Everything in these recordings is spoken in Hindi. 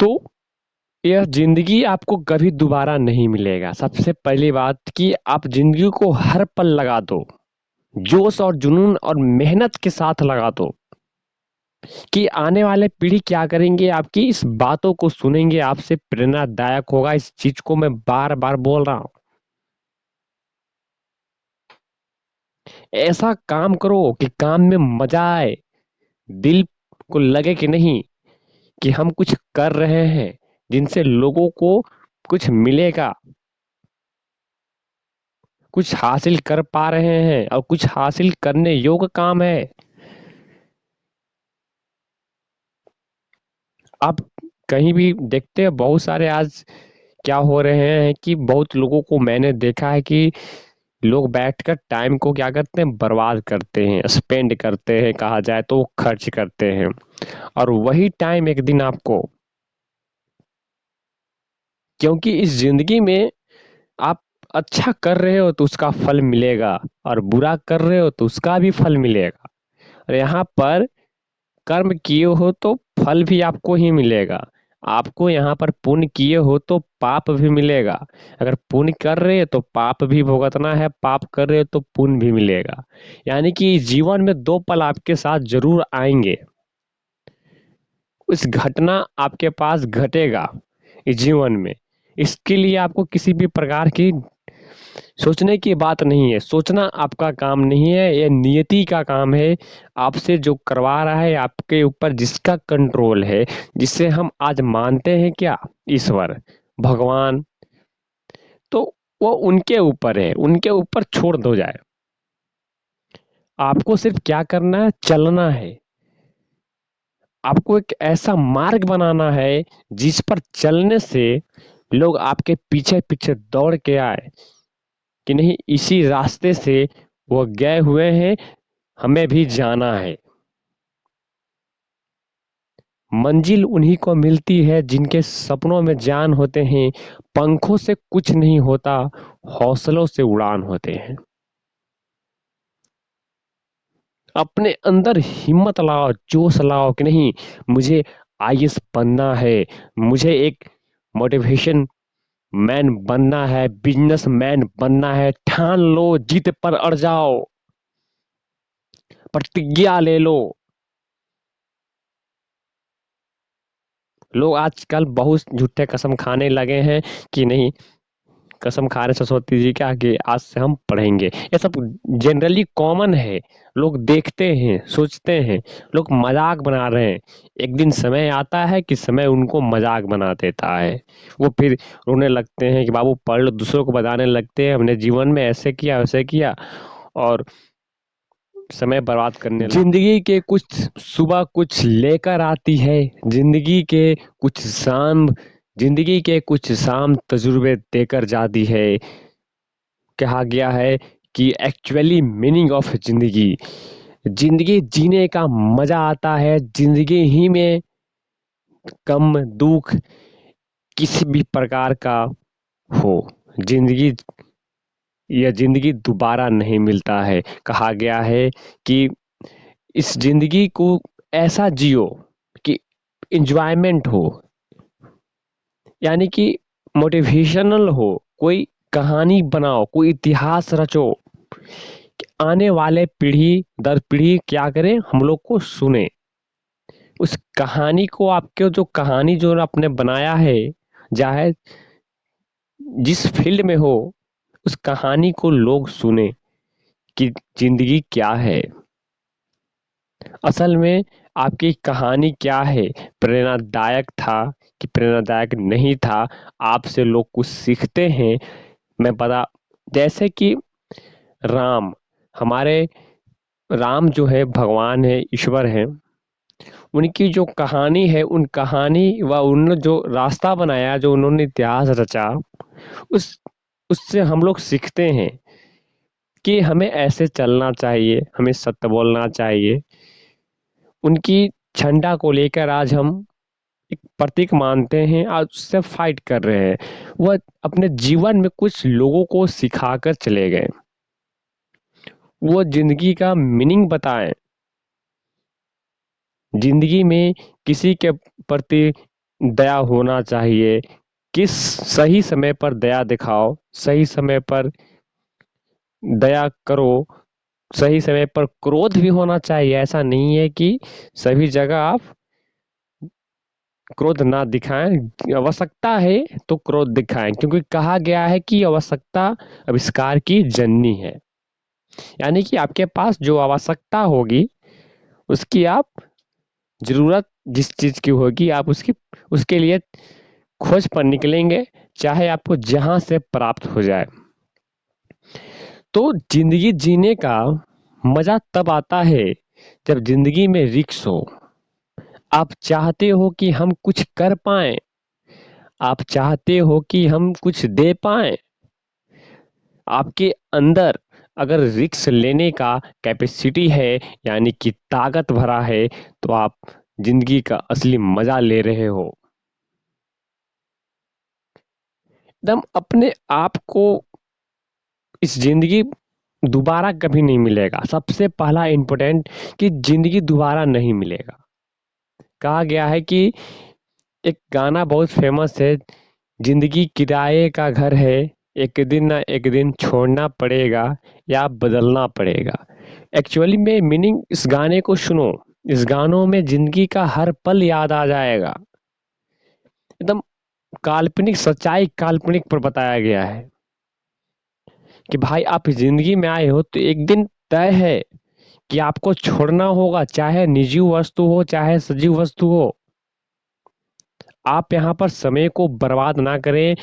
तो यह जिंदगी आपको कभी दोबारा नहीं मिलेगा। सबसे पहली बात कि आप जिंदगी को हर पल लगा दो, जोश और जुनून और मेहनत के साथ लगा दो कि आने वाले पीढ़ी क्या करेंगे, आपकी इस बातों को सुनेंगे, आपसे प्रेरणादायक होगा। इस चीज को मैं बार बार बोल रहा हूं। ऐसा काम करो कि काम में मजा आए, दिल को लगे कि नहीं, कि हम कुछ कर रहे हैं जिनसे लोगों को कुछ मिलेगा, कुछ हासिल कर पा रहे हैं और कुछ हासिल करने योग्य काम है। आप कहीं भी देखते हैं बहुत सारे आज क्या हो रहे हैं कि बहुत लोगों को मैंने देखा है कि लोग बैठकर टाइम को क्या करते हैं, बर्बाद करते हैं, स्पेंड करते हैं, कहा जाए तो वो खर्च करते हैं। और वही टाइम एक दिन आपको, क्योंकि इस जिंदगी में आप अच्छा कर रहे हो तो उसका फल मिलेगा और बुरा कर रहे हो तो उसका भी फल मिलेगा। और यहाँ पर कर्म किए हो तो फल भी आपको ही मिलेगा। आपको यहाँ पर पुण्य किए हो तो पाप भी मिलेगा। अगर पुण्य कर रहे हो तो पाप भी भुगतना है, पाप कर रहे हो तो पुण्य भी मिलेगा। यानी कि जीवन में दो पल आपके साथ जरूर आएंगे। उस घटना आपके पास घटेगा इस जीवन में। इसके लिए आपको किसी भी प्रकार की सोचने की बात नहीं है। सोचना आपका काम नहीं है, यह नियति का काम है। आपसे जो करवा रहा है, आपके ऊपर जिसका कंट्रोल है, जिसे हम आज मानते हैं क्या, ईश्वर, भगवान, तो वो उनके ऊपर है, उनके ऊपर छोड़ दो जाए। आपको सिर्फ क्या करना है, चलना है। आपको एक ऐसा मार्ग बनाना है जिस पर चलने से लोग आपके पीछे पीछे दौड़ के आए कि नहीं, इसी रास्ते से वो गए हुए हैं, हमें भी जाना है। मंजिल उन्हीं को मिलती है जिनके सपनों में जान होते हैं। पंखों से कुछ नहीं होता, हौसलों से उड़ान होते हैं। अपने अंदर हिम्मत लाओ, जोश लाओ कि नहीं, मुझे आईएएस बनना है, मुझे एक मोटिवेशन मैन बनना है, बिजनेस मैन बनना है। ठान लो, जिद पर अड़ जाओ, प्रतिज्ञा ले लो। लोग आजकल बहुत झूठे कसम खाने लगे हैं कि नहीं, कसम खाने से सरस्वती जी के आगे आज से हम पढ़ेंगे। ये सब जनरली कॉमन है। लोग देखते हैं, सोचते हैं, लोग मजाक बना रहे हैं। एक दिन समय आता है कि समय उनको मजाक बना देता है। वो फिर रोने लगते हैं कि बाबू पढ़ लो, दूसरों को बताने लगते हैं हमने जीवन में ऐसे किया वैसे किया, और समय बर्बाद करने लगते। जिंदगी के कुछ सुबह कुछ लेकर आती है, जिंदगी के कुछ शाम, जिंदगी के कुछ शाम तजुर्बे देकर जाती है। कहा गया है कि एक्चुअली मीनिंग ऑफ जिंदगी, जिंदगी जीने का मजा आता है जिंदगी ही में। कम दुख किसी भी प्रकार का हो, जिंदगी, यह जिंदगी दोबारा नहीं मिलता है। कहा गया है कि इस जिंदगी को ऐसा जियो कि इंजॉयमेंट हो, यानी कि मोटिवेशनल हो, कोई कहानी बनाओ, कोई इतिहास रचो कि आने वाले पीढ़ी दर पीढ़ी क्या करें, हम लोग को सुने। उस कहानी को, आपके जो कहानी जो आपने बनाया है, चाहे जिस फील्ड में हो, उस कहानी को लोग सुने कि जिंदगी क्या है, असल में आपकी कहानी क्या है, प्रेरणादायक था कि प्रेरणादायक नहीं था। आपसे लोग कुछ सीखते हैं। मैं बता, जैसे कि राम, हमारे राम जो है भगवान है, ईश्वर है। उनकी जो कहानी है, उन कहानी व उन्होंने जो रास्ता बनाया, जो उन्होंने इतिहास रचा, उस उससे हम लोग सीखते हैं कि हमें ऐसे चलना चाहिए, हमें सत्य बोलना चाहिए। उनकी झंडा को लेकर आज हम एक प्रतीक मानते हैं, आज उससे फाइट कर रहे हैं। वह अपने जीवन में कुछ लोगों को सिखाकर चले गए, वो जिंदगी का मीनिंग बताएं। जिंदगी में किसी के प्रति दया होना चाहिए। किस सही समय पर दया दिखाओ, सही समय पर दया करो, सही समय पर क्रोध भी होना चाहिए। ऐसा नहीं है कि सभी जगह आप क्रोध ना दिखाएं। आवश्यकता है तो क्रोध दिखाएं, क्योंकि कहा गया है कि आवश्यकता आविष्कार की जननी है। यानी कि आपके पास जो आवश्यकता होगी उसकी आप जरूरत जिस चीज की होगी आप उसकी उसके लिए खोज पर निकलेंगे, चाहे आपको जहां से प्राप्त हो जाए। तो जिंदगी जीने का मजा तब आता है जब जिंदगी में रिक्स हो। आप चाहते हो कि हम कुछ कर पाएं, आप चाहते हो कि हम कुछ दे पाएं। आपके अंदर अगर रिक्स लेने का कैपेसिटी है, यानी कि ताकत भरा है, तो आप जिंदगी का असली मजा ले रहे हो। एकदम अपने आप को इस जिंदगी दोबारा कभी नहीं मिलेगा। सबसे पहला इंपॉर्टेंट कि जिंदगी दोबारा नहीं मिलेगा। कहा गया है कि एक गाना बहुत फेमस है, जिंदगी किराए का घर है, एक दिन ना एक दिन छोड़ना पड़ेगा या बदलना पड़ेगा। एक्चुअली में मीनिंग इस गाने को सुनो, इस गानों में जिंदगी का हर पल याद आ जाएगा। एकदम काल्पनिक सच्चाई काल्पनिक पर बताया गया है कि भाई आप इस जिंदगी में आए हो तो एक दिन तय है कि आपको छोड़ना होगा, चाहे निजी वस्तु हो चाहे सजीव वस्तु हो। आप यहाँ पर समय को बर्बाद ना करें।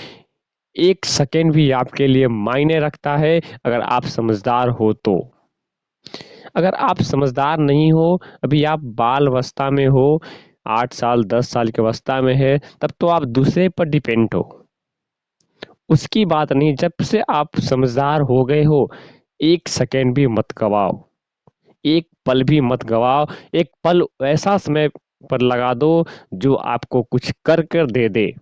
एक सेकेंड भी आपके लिए मायने रखता है अगर आप समझदार हो तो। अगर आप समझदार नहीं हो, अभी आप बाल अवस्था में हो, 8 साल 10 साल की अवस्था में है, तब तो आप दूसरे पर डिपेंड हो। उसकी बात नहीं, जब से आप समझदार हो गए हो, एक सेकेंड भी मत गवाओ, एक पल भी मत गवाओ। एक पल ऐसा समय पर लगा दो जो आपको कुछ कर कर दे दे।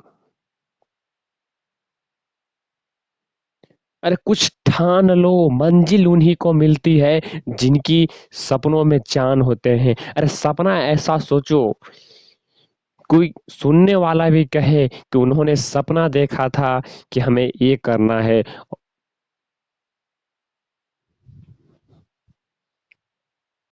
अरे कुछ ठान लो, मंजिल उन्हीं को मिलती है जिनकी सपनों में चांद होते हैं। अरे सपना ऐसा सोचो, कोई सुनने वाला भी कहे कि उन्होंने सपना देखा था कि हमें ये करना है,